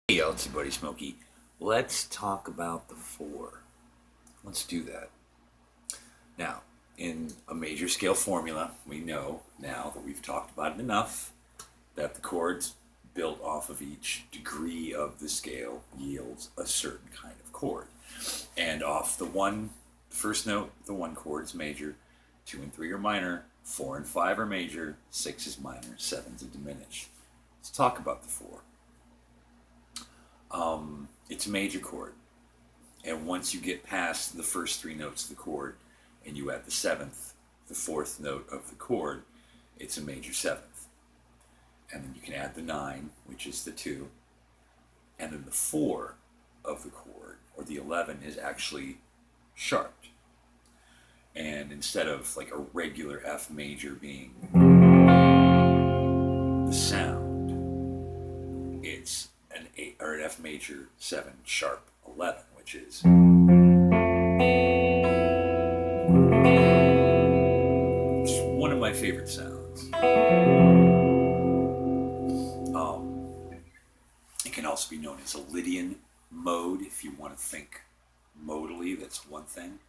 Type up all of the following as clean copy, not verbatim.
Hey, it's your buddy Smokey. Let's talk about the four. Let's do that. Now, in a major scale formula, we know now that we've talked about it enough that the chords built off of each degree of the scale yields a certain kind of chord. And off first note, the one chord is major, two and three are minor, four and five are major, six is minor, seven's a diminished. Let's talk about the four. It's a major chord. And once you get past the first three notes of the chord and you add the fourth note of the chord, it's a major seventh. And then you can add the nine, which is the two. And then the four of the chord, or the 11, is actually sharped. And instead of like a regular F major being the sound, it's an F major 7 sharp 11, which is one of my favorite sounds. It can also be known as a Lydian mode if you want to think modally. That's one thing.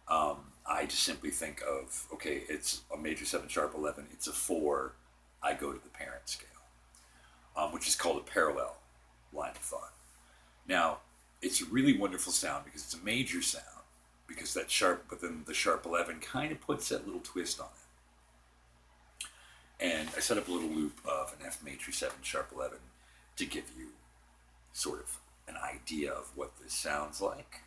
I just simply think of, okay, it's a major 7 sharp 11, it's a 4, I go to the parent scale, which is called a parallel line of thought. Now, it's a really wonderful sound because it's a major sound, because that sharp, but then the sharp 11 kind of puts that little twist on it. And I set up a little loop of an F major 7 sharp 11 to give you sort of an idea of what this sounds like.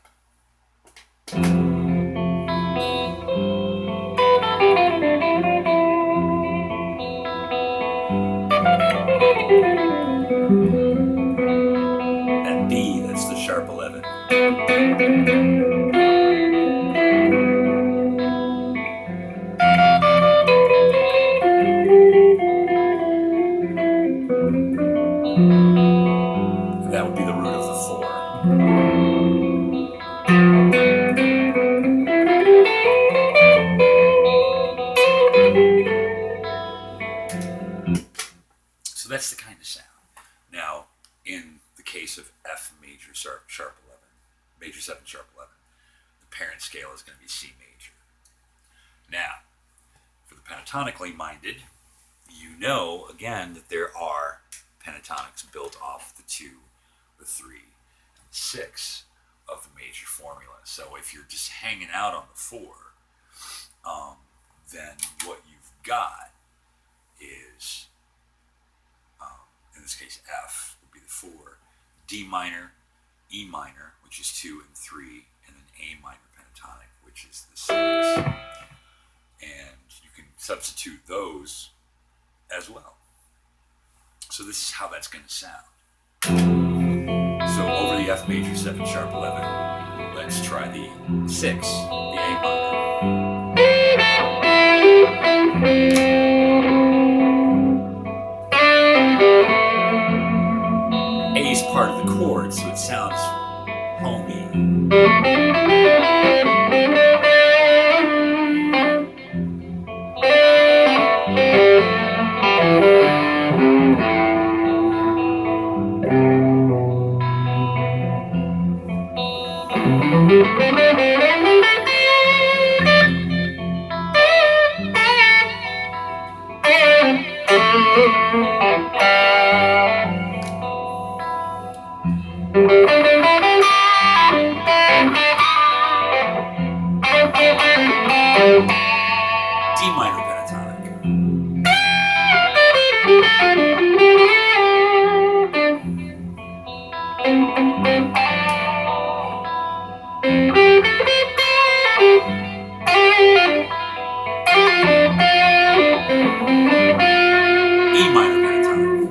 That B, that's the sharp 11. That would be the root of the 4. So that's the kind of sound. Now, in the case of F major sharp 11, major 7 sharp 11, the parent scale is going to be C major. Now, for the pentatonically minded, you know, again, that there are pentatonics built off the 2, the 3, and the 6 of the major formula. So if you're just hanging out on the 4, then what you've got is, in this case, F would be the 4, D minor, E minor, which is 2 and 3, and then A minor pentatonic, which is the 6. And you can substitute those as well. So this is how that's going to sound. So over the F major 7 sharp 11, let's try the 6, the A minor. A is part of the chord, so it sounds homey. D minor pentatonic. E minor pentatonic.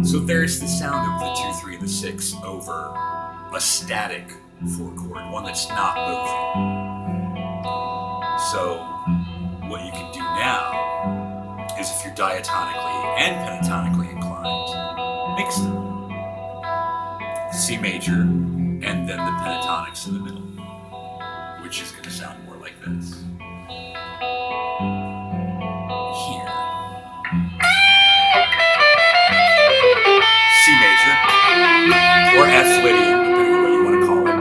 So there's the sound of the 2, 3, and the 6 over a static 4 chord, one that's not moving. So what you can do now is, if you're diatonically and pentatonically inclined, mix them. C major, and then the pentatonics in the middle, which is going to sound more like this. Here. C major, or F Lydian, depending on what you want to call it.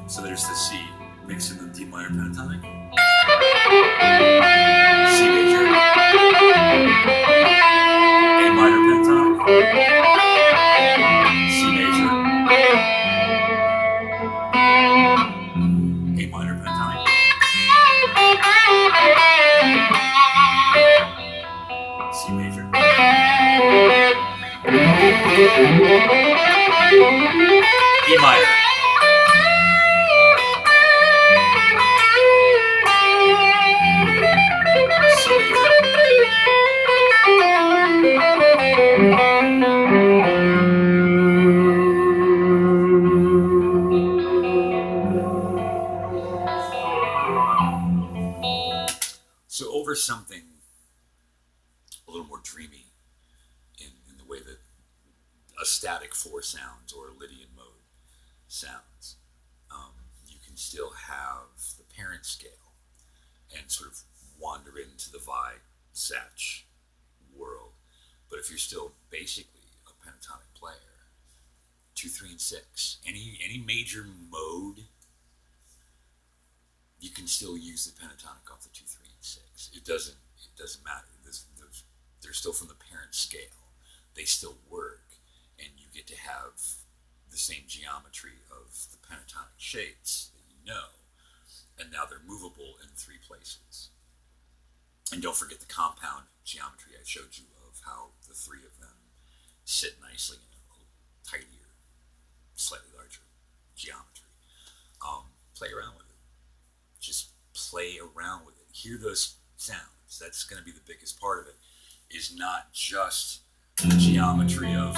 So there's the C, mixed in the D minor pentatonic. C major, A minor pentatonic, C major, A minor pentatonic, C major, E minor. So over something a little more dreamy in the way that a static 4 sounds or a Lydian mode sounds, you can still have the parent scale and sort of wander into the Vi-Sach world. But if you're still basically a pentatonic player, 2, 3, and 6, any major mode, you can still use the pentatonic off the 2, 3, and 6. It doesn't matter. They're still from the parent scale. They still work, and you get to have the same geometry of the pentatonic shapes that you know, and now they're movable in 3 places. And don't forget the compound geometry I showed you of how the 3 of them sit nicely in a tidier, slightly larger geometry. Play around with it. Just play around with it. Hear those sounds. That's going to be the biggest part of it, is not just the geometry of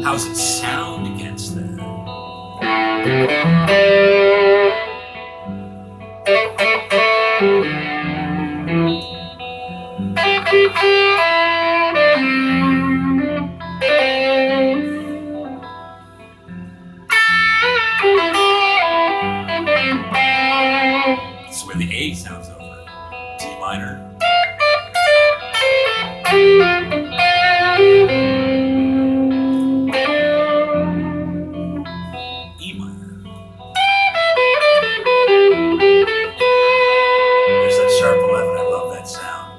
how's it sound against that. That's the way the A sounds over it. D minor. E minor. There's that sharp 11. I love that sound.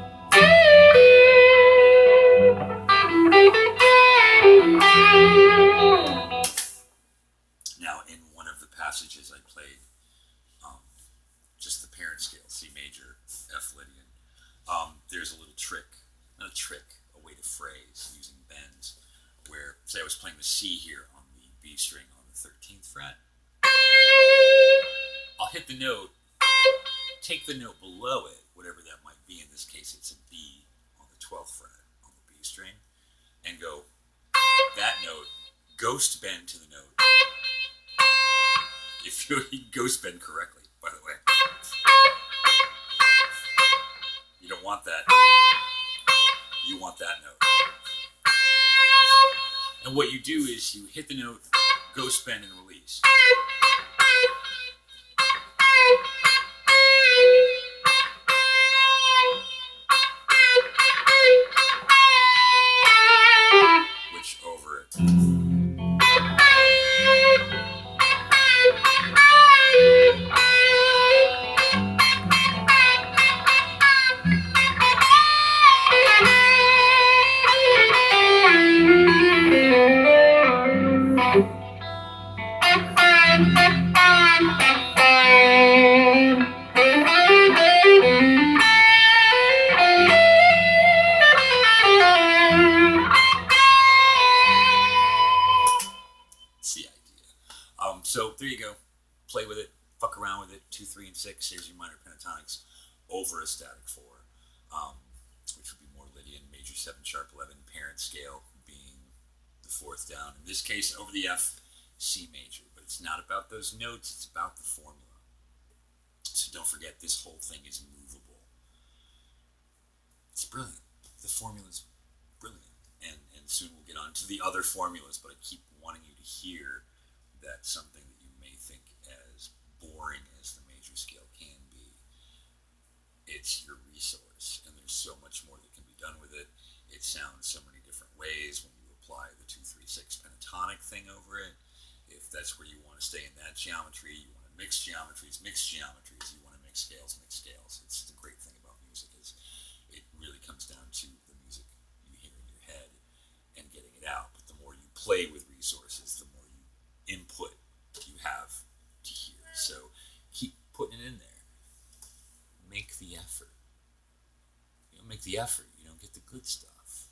Now, in one of the passages I played, just the parent scale, C major, F Lydian, there's a little trick, not a trick, a way to phrase using bends, where, say I was playing the C here on the B string on the 13th fret, I'll hit the note, take the note below it, whatever that might be, in this case it's a B on the 12th fret on the B string, and go that note, ghost bend to the note. If you ghost bend correctly, by the way. You don't want that. You want that note. And what you do is you hit the note, ghost bend, and release. Which over it. So there you go. Play with it. Fuck around with it. 2, 3, and 6. Here's your minor pentatonics over a static 4, um, which would be more Lydian. Major 7 sharp 11 parent scale being the fourth down. In this case, over the F, C major. But it's not about those notes. It's about the formula. So don't forget, this whole thing is movable. It's brilliant. The formula's brilliant. And soon we'll get on to the other formulas, but I keep wanting you to hear that something that you may think as boring as the major scale can be, it's your resource, and there's so much more that can be done with it. It sounds so many different ways when you apply the 2, 3, 6 pentatonic thing over it. If that's where you want to stay in that geometry, you want to mix geometries, you want to mix scales, mix scales. It's the great thing about music is it really comes down to the music you hear in your head and getting it out. But the more you play with resources, the more you input you have to hear. So keep putting it in there. Make the effort. You don't make the effort, you don't get the good stuff.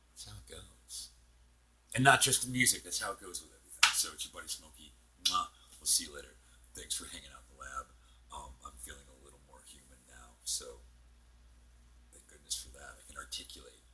That's how it goes. And not just the music, that's how it goes with everything. So it's your buddy Smokey. Mwah. We'll see you later. Thanks for hanging out in the lab. I'm feeling a little more human now, so thank goodness for that. I can articulate